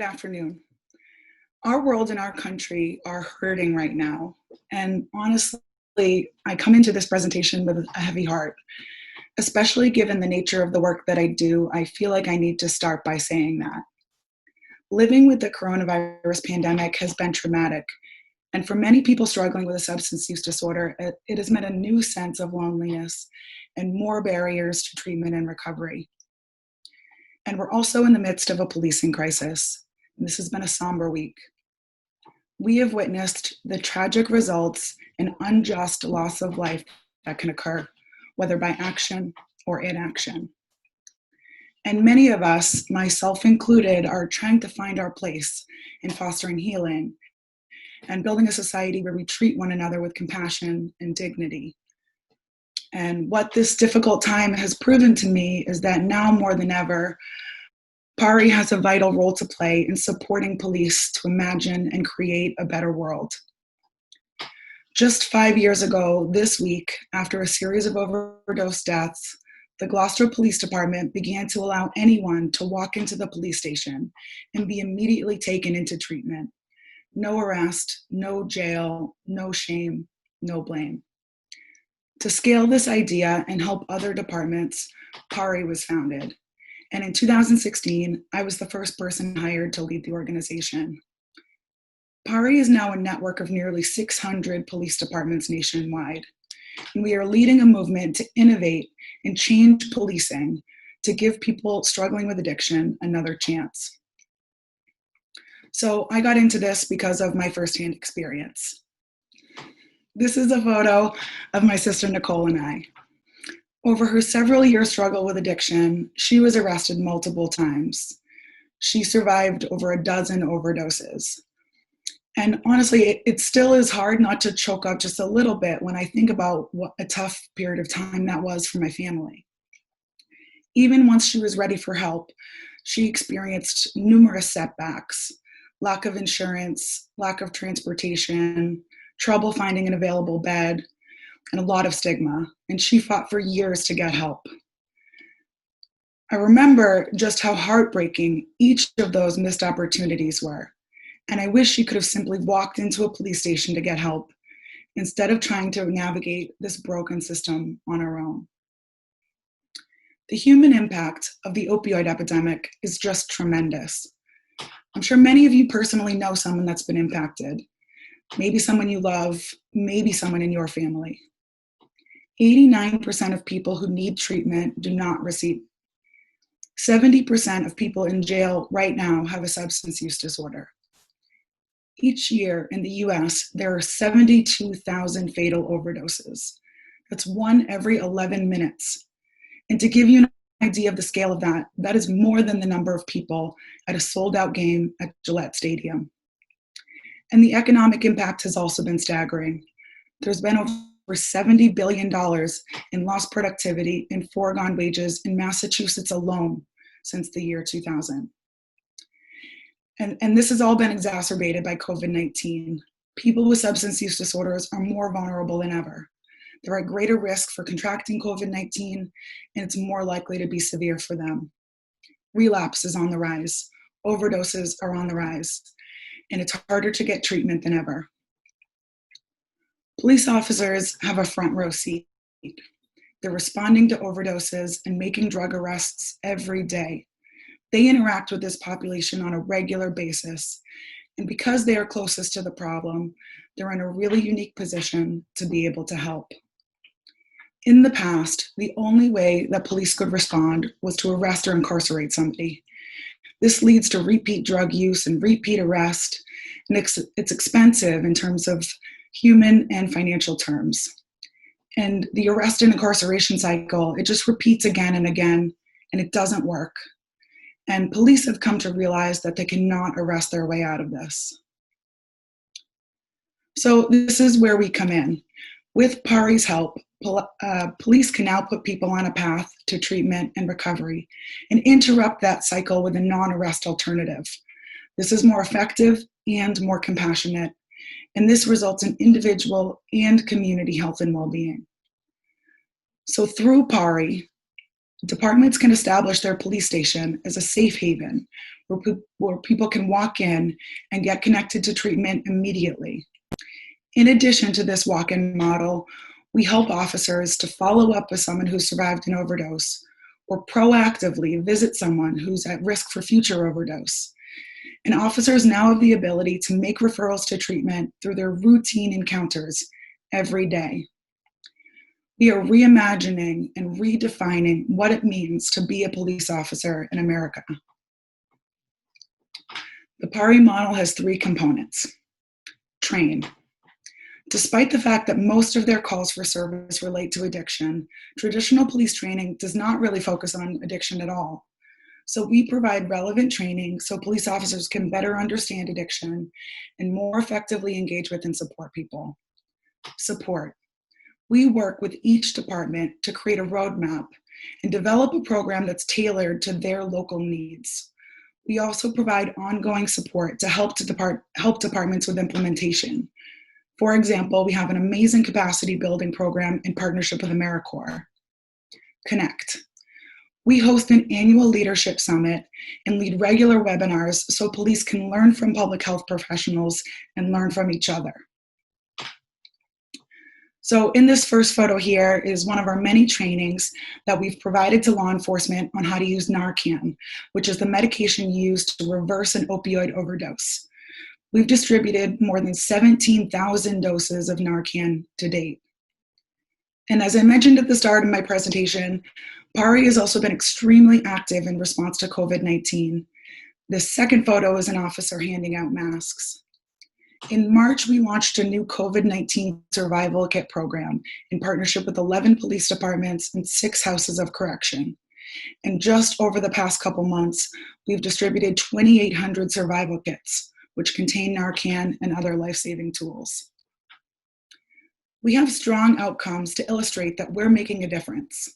afternoon. Our world and our country are hurting right now. And honestly, I come into this presentation with a heavy heart, especially given the nature of the work that I do. I feel like I need to start by saying that. Living with the coronavirus pandemic has been traumatic. And for many people struggling with a substance use disorder, it has meant a new sense of loneliness and more barriers to treatment and recovery. And we're also in the midst of a policing crisis. This has been a somber week. We have witnessed the tragic results and unjust loss of life that can occur, whether by action or inaction. And many of us, myself included, are trying to find our place in fostering healing and building a society where we treat one another with compassion and dignity. And what this difficult time has proven to me is that now more than ever, PAARI has a vital role to play in supporting police to imagine and create a better world. Just 5 years ago this week, after a series of overdose deaths, the Gloucester Police Department began to allow anyone to walk into the police station and be immediately taken into treatment. No arrest, no jail, no shame, no blame. To scale this idea and help other departments, PAARI was founded. And in 2016, I was the first person hired to lead the organization. PAARI is now a network of nearly 600 police departments nationwide. And we are leading a movement to innovate and change policing to give people struggling with addiction another chance. So I got into this because of my firsthand experience. This is a photo of my sister Nicole and I. Over her several-year struggle with addiction, she was arrested multiple times. She survived over a dozen overdoses. And honestly, it still is hard not to choke up just a little bit when I think about what a tough period of time that was for my family. Even once she was ready for help, she experienced numerous setbacks: lack of insurance, lack of transportation, trouble finding an available bed, and a lot of stigma, and she fought for years to get help. I remember just how heartbreaking each of those missed opportunities were, and I wish she could have simply walked into a police station to get help instead of trying to navigate this broken system on her own. The human impact of the opioid epidemic is just tremendous. I'm sure many of you personally know someone that's been impacted. Maybe someone you love, maybe someone in your family. 89% of people who need treatment do not receive. 70% of people in jail right now have a substance use disorder. Each year in the US, there are 72,000 fatal overdoses. That's 1 every 11 minutes. And to give you an idea of the scale of that, that is more than the number of people at a sold-out game at Gillette Stadium. And the economic impact has also been staggering. There's been over $70 billion in lost productivity and foregone wages in Massachusetts alone since the year 2000. And this has all been exacerbated by COVID-19. People with substance use disorders are more vulnerable than ever. They're at greater risk for contracting COVID-19, and it's more likely to be severe for them. Relapse is on the rise. Overdoses are on the rise, and it's harder to get treatment than ever. Police officers have a front row seat. They're responding to overdoses and making drug arrests every day. They interact with this population on a regular basis. And because they are closest to the problem, they're in a really unique position to be able to help. In the past, the only way that police could respond was to arrest or incarcerate somebody. This leads to repeat drug use and repeat arrest, and it's expensive in terms of human and financial terms. And the arrest and incarceration cycle, it just repeats again and again, and it doesn't work. And police have come to realize that they cannot arrest their way out of this. So this is where we come in. With PAARI's help, police can now put people on a path to treatment and recovery and interrupt that cycle with a non-arrest alternative. This is more effective and more compassionate, and this results in individual and community health and well-being. So through PAARI, Departments can establish their police station as a safe haven where people can walk in and get connected to treatment immediately. In addition to this walk-in model, we help officers to follow up with someone who survived an overdose or proactively visit someone who's at risk for future overdose. And officers now have the ability to make referrals to treatment through their routine encounters every day. We are reimagining and redefining what it means to be a police officer in America. The PAARI model has 3 components. Train. Despite the fact that most of their calls for service relate to addiction, traditional police training does not really focus on addiction at all. So we provide relevant training so police officers can better understand addiction and more effectively engage with and support people. Support. We work with each department to create a roadmap and develop a program that's tailored to their local needs. We also provide ongoing support to help departments with implementation. For example, we have an amazing capacity building program in partnership with AmeriCorps. Connect. We host an annual leadership summit and lead regular webinars so police can learn from public health professionals and learn from each other. So in this first photo here is one of our many trainings that we've provided to law enforcement on how to use Narcan, which is the medication used to reverse an opioid overdose. We've distributed more than 17,000 doses of Narcan to date. And as I mentioned at the start of my presentation, PAARI has also been extremely active in response to COVID-19. The second photo is an officer handing out masks. In March, we launched a new COVID-19 survival kit program in partnership with 11 police departments and 6 houses of correction. And just over the past couple months, we've distributed 2,800 survival kits, which contain Narcan and other life-saving tools. We have strong outcomes to illustrate that we're making a difference.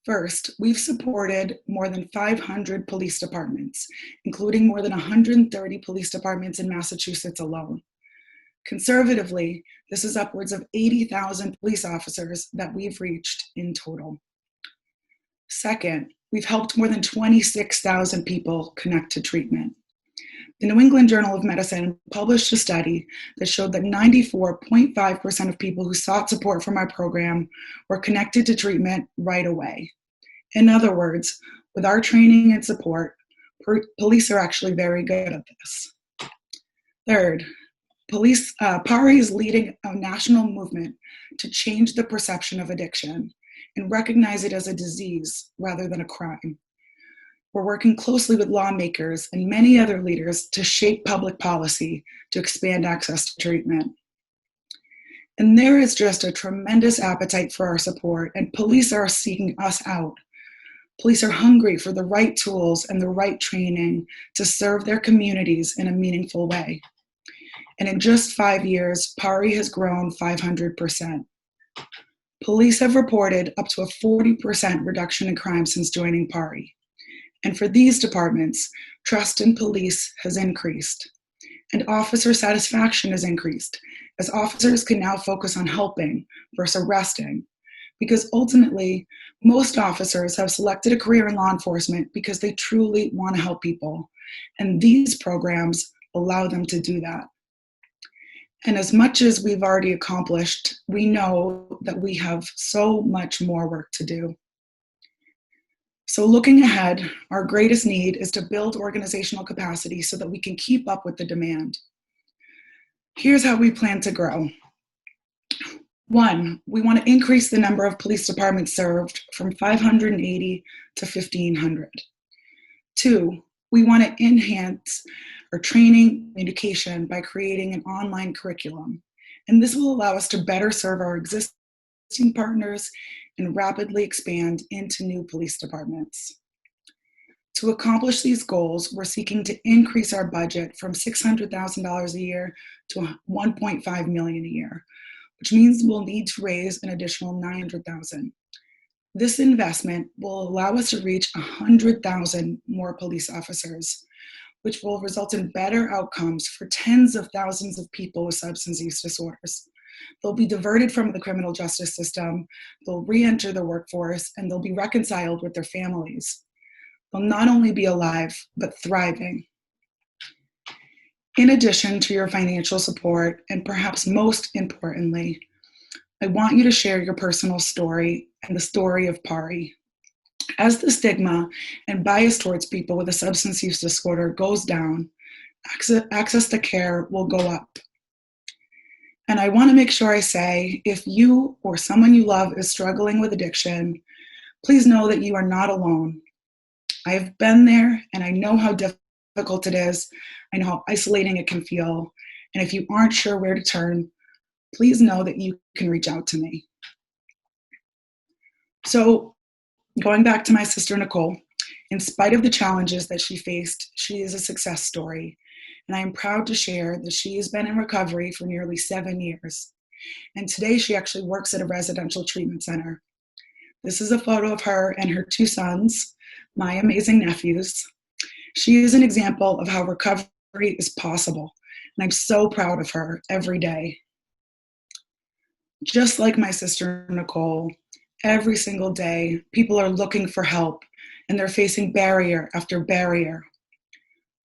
First, we've supported more than 500 police departments, including more than 130 police departments in Massachusetts alone. Conservatively, this is upwards of 80,000 police officers that we've reached in total. Second, we've helped more than 26,000 people connect to treatment. The New England Journal of Medicine published a study that showed that 94.5% of people who sought support from our program were connected to treatment right away. In other words, with our training and support, police are actually very good at this. Third, PAARI is leading a national movement to change the perception of addiction and recognize it as a disease rather than a crime. We're working closely with lawmakers and many other leaders to shape public policy to expand access to treatment. And there is just a tremendous appetite for our support, and police are seeking us out. Police are hungry for the right tools and the right training to serve their communities in a meaningful way. And in just 5 years, PAARI has grown 500%. Police have reported up to a 40% reduction in crime since joining PAARI. And for these departments, trust in police has increased. And officer satisfaction has increased, as officers can now focus on helping versus arresting. Because ultimately, most officers have selected a career in law enforcement because they truly want to help people. And these programs allow them to do that. And as much as we've already accomplished, we know that we have so much more work to do. So looking ahead, our greatest need is to build organizational capacity so that we can keep up with the demand. Here's how we plan to grow. 1, we want to increase the number of police departments served from 580 to 1,500. 2, we want to enhance our training communication by creating an online curriculum. And this will allow us to better serve our existing partners and rapidly expand into new police departments. To accomplish these goals, we're seeking to increase our budget from $600,000 a year to $1.5 million a year, which means we'll need to raise an additional $900,000. This investment will allow us to reach 100,000 more police officers, which will result in better outcomes for tens of thousands of people with substance use disorders. They'll be diverted from the criminal justice system, they'll re-enter the workforce, and they'll be reconciled with their families. They'll not only be alive, but thriving. In addition to your financial support, and perhaps most importantly, I want you to share your personal story and the story of PAARI. As the stigma and bias towards people with a substance use disorder goes down, access to care will go up. And I want to make sure I say, if you or someone you love is struggling with addiction, please know that you are not alone. I have been there and I know how difficult it is. I know how isolating it can feel. And if you aren't sure where to turn, please know that you can reach out to me. So, going back to my sister Nicole, in spite of the challenges that she faced, she is a success story. And I am proud to share that she has been in recovery for nearly 7 years. And today she actually works at a residential treatment center. This is a photo of her and her 2 sons, my amazing nephews. She is an example of how recovery is possible. And I'm so proud of her every day. Just like my sister Nicole, every single day, people are looking for help and they're facing barrier after barrier.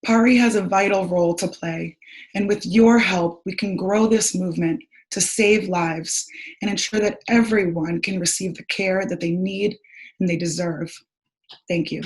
PAARI has a vital role to play, and with your help, we can grow this movement to save lives and ensure that everyone can receive the care that they need and they deserve. Thank you.